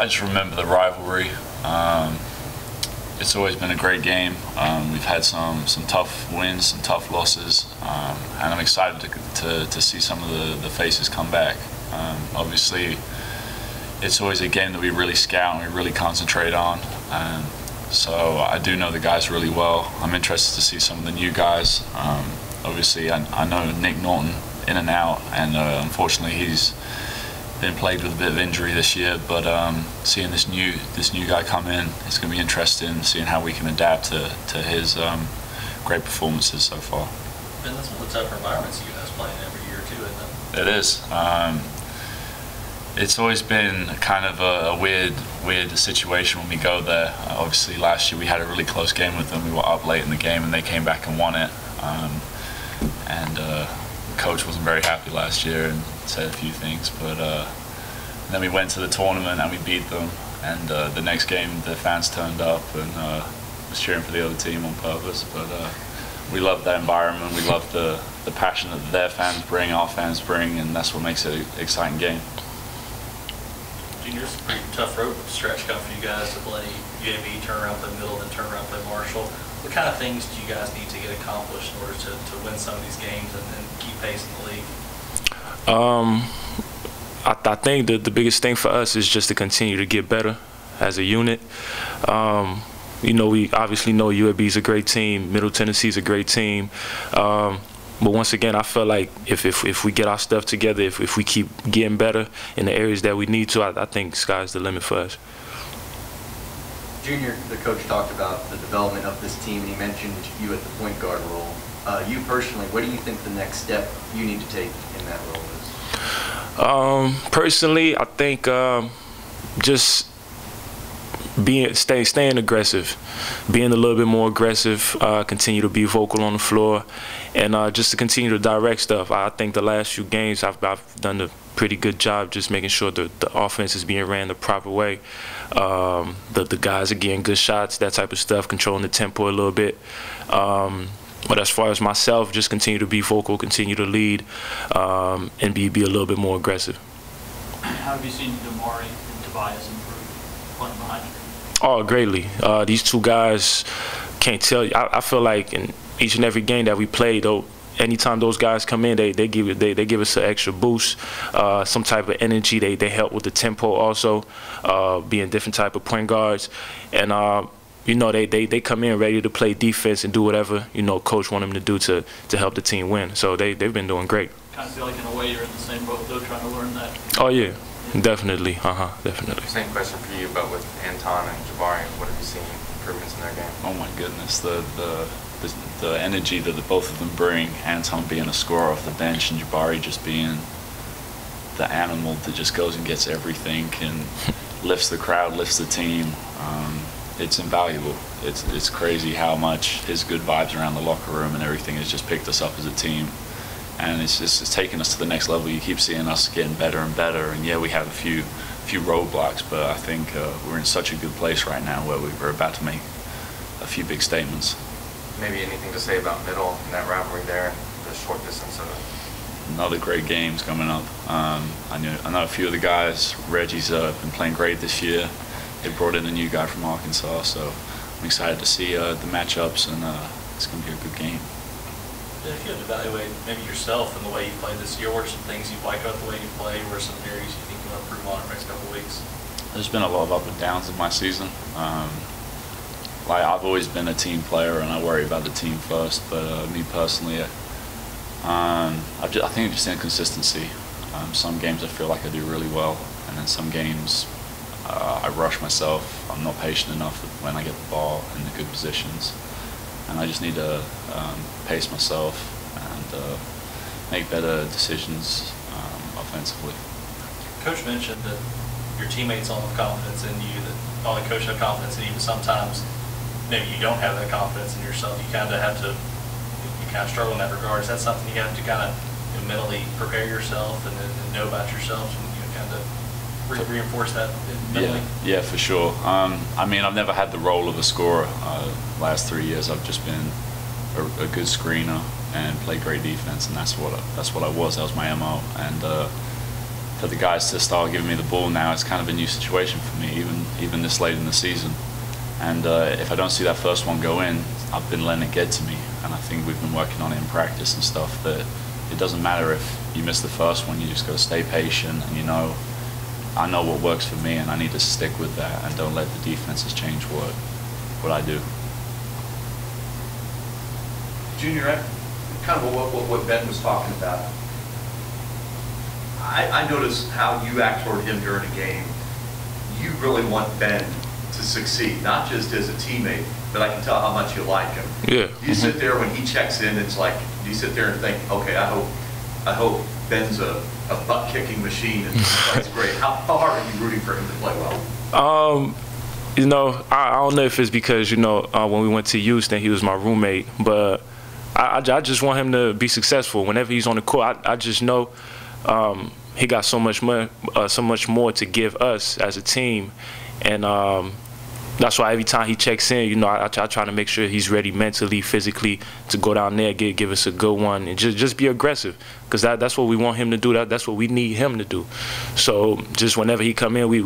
I just remember the rivalry. It's always been a great game. We've had some tough wins, some tough losses, and I'm excited to see some of the faces come back. Obviously, it's always a game that we really scout and we really concentrate on. So I do know the guys really well. I'm interested to see some of the new guys. Obviously, I know Nick Norton in and out, and unfortunately he's been plagued with a bit of injury this year. But seeing this new guy come in, it's going to be interesting. Seeing how we can adapt to his great performances so far. And that's one of the tougher environments you guys play in every year too, isn't it? It is. It's always been kind of a weird situation when we go there. Obviously, last year we had a really close game with them. We were up late in the game, and they came back and won it. The coach wasn't very happy last year and said a few things. But then we went to the tournament and we beat them. And the next game, the fans turned up and was cheering for the other team on purpose. But we love that environment. We love the passion that their fans bring, our fans bring, and that's what makes it an exciting game. Junior's a pretty tough road stretch coming for you guys to play UAB, turn around, play Middle, then turn around, play Marshall. What kind of things do you guys need to get accomplished in order to win some of these games and keep pace in the league? I think the biggest thing for us is just to continue to get better as a unit. You know, we obviously know UAB is a great team, Middle Tennessee is a great team. But once again, I feel like if we get our stuff together, if we keep getting better in the areas that we need to, I think sky's the limit for us. Junior, the coach talked about the development of this team, and he mentioned you at the point guard role. You personally, what do you think the next step you need to take in that role is? Personally, I think just staying aggressive, being a little bit more aggressive, continue to be vocal on the floor, and just to continue to direct stuff. I think the last few games I've done a pretty good job just making sure the offense is being ran the proper way. The guys are getting good shots, that type of stuff, controlling the tempo a little bit. But as far as myself, just continue to be vocal, continue to lead, and be a little bit more aggressive. How have you seen Damari and Tobias improve playing behind you? Oh, greatly. These two guys, can't tell you. I feel like in each and every game that we play, though, anytime those guys come in, they give us an extra boost, some type of energy. They help with the tempo also, being different type of point guards, and you know they come in ready to play defense and do whatever coach want them to do to help the team win. So they've been doing great. Kind of feel like in a way you're in the same boat though, trying to learn that. Oh yeah. Definitely, definitely. Same question for you, but with Anton and Jabari, what have you seen improvements in their game? Oh my goodness, the energy that both of them bring. Anton being a scorer off the bench, and Jabari just being the animal that just goes and gets everything and lifts the crowd, lifts the team. It's invaluable. It's crazy how much his good vibes around the locker room and everything has just picked us up as a team. And it's taken us to the next level. You keep seeing us getting better and better. And yeah, we have a few roadblocks, but I think we're in such a good place right now where we're about to make a few big statements. Maybe anything to say about Middle and that rivalry there and the short distance of it? Another great game's coming up. I know a few of the guys. Reggie's been playing great this year. They brought in a new guy from Arkansas, so I'm excited to see the matchups, and it's going to be a good game. If you had to evaluate maybe yourself and the way you played this year, what are some things you like about the way you play? What are some areas you think you'll improve on in the next couple of weeks? There's been a lot of up and downs in my season. Like I've always been a team player, and I worry about the team first. But me personally, I think just inconsistency. Some games I feel like I do really well, and then some games I rush myself. I'm not patient enough when I get the ball in the good positions. And I just need to pace myself and make better decisions offensively. Coach mentioned that your teammates all have confidence in you, that all the coach have confidence in you, but sometimes maybe you don't have that confidence in yourself. You kind of struggle in that regard. Is that something you have to kind of mentally prepare yourself and know about yourself and kind of reinforce that mentally? Yeah, for sure. I mean, I've never had the role of a scorer. Last 3 years, I've just been a good screener and played great defense, and that's what I was. That was my MO. And for the guys to start giving me the ball now, it's kind of a new situation for me, even this late in the season. And if I don't see that first one go in, I've been letting it get to me. And I think we've been working on it in practice and stuff, that it doesn't matter if you miss the first one, you just got to stay patient. And I know what works for me, and I need to stick with that and don't let the defenses change what I do. Junior, kind of what Ben was talking about. I noticed how you act toward him during a game. You really want Ben to succeed, not just as a teammate, but I can tell how much you like him. Yeah. You sit there when he checks in, it's like, you sit there and think, okay, I hope Ben's a butt-kicking machine and plays great. How hard are you rooting for him to play well? I don't know if it's because, when we went to Houston, he was my roommate, but I just want him to be successful. Whenever he's on the court, I just know he got so much more to give us as a team, and that's why every time he checks in, I try to make sure he's ready mentally, physically to go down there, give us a good one, and just be aggressive, because that's what we want him to do. That's what we need him to do. So just whenever he come in, we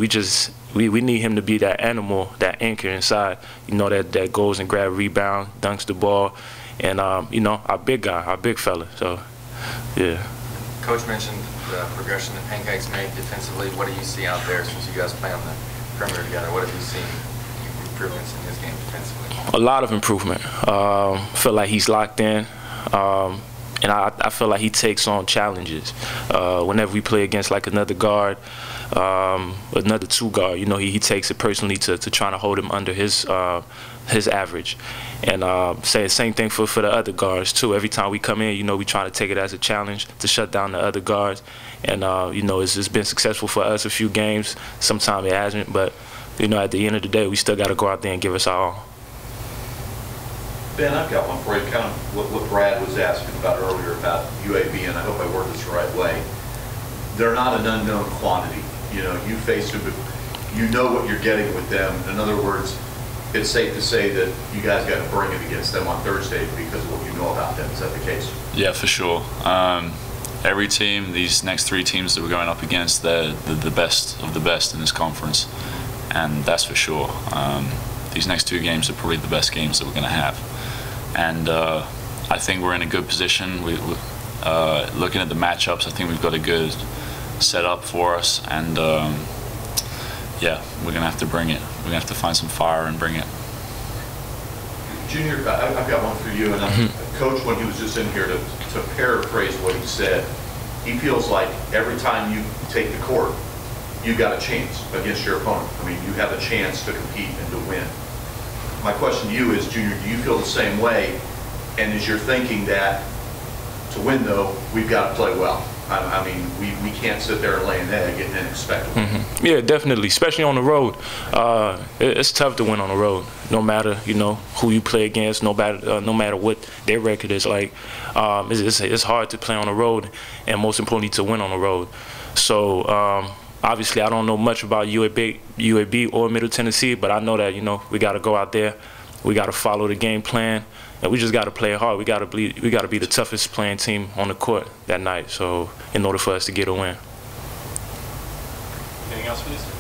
need him to be that animal, that anchor inside, that goes and grab rebound, dunks the ball, and our big guy, our big fella. So yeah. Coach mentioned the progression that Pancake's made defensively. What do you see out there since you guys play on the perimeter together? What have you seen improvements in his game defensively? A lot of improvement. Feel like he's locked in, and I feel like he takes on challenges. Whenever we play against like another guard, another two guard, he takes it personally to trying to hold him under his average. And same thing for the other guards too. Every time we come in, we try to take it as a challenge to shut down the other guards. And it's been successful for us a few games. Sometimes it hasn't, but at the end of the day, we still got to go out there and give us our all. Ben, I've got one for you. Kind of what Brad was asking about earlier about UAB, and I hope I worded this the right way. They're not an unknown quantity. You face them, you know what you're getting with them. In other words, it's safe to say that you guys got to bring it against them on Thursday because of what you know about them. Is that the case? Yeah, for sure. Every team, these next three teams that we're going up against, they're the best of the best in this conference, and that's for sure. These next two games are probably the best games that we're going to have, and I think we're in a good position. Looking at the matchups, I think we've got a good setup for us, and yeah, we're going to have to bring it. We're going to have to find some fire and bring it. Junior, I've got one for you, and Coach, when he was just in here, to paraphrase what he said, he feels like every time you take the court, you got a chance against your opponent. I mean, you have a chance to compete and to win. My question to you is, Junior, do you feel the same way? And is your thinking that to win, though, we've got to play well? I mean, we can't sit there and lay an egg and expect to win. Yeah, definitely, especially on the road. It's tough to win on the road, no matter who you play against, no matter what their record is like. It's hard to play on the road, and most importantly, to win on the road. So obviously, I don't know much about UAB or Middle Tennessee, but I know that we got to go out there, we got to follow the game plan. And we just got to play hard. We got to be the toughest playing team on the court that night. So in order for us to get a win. Anything else for this?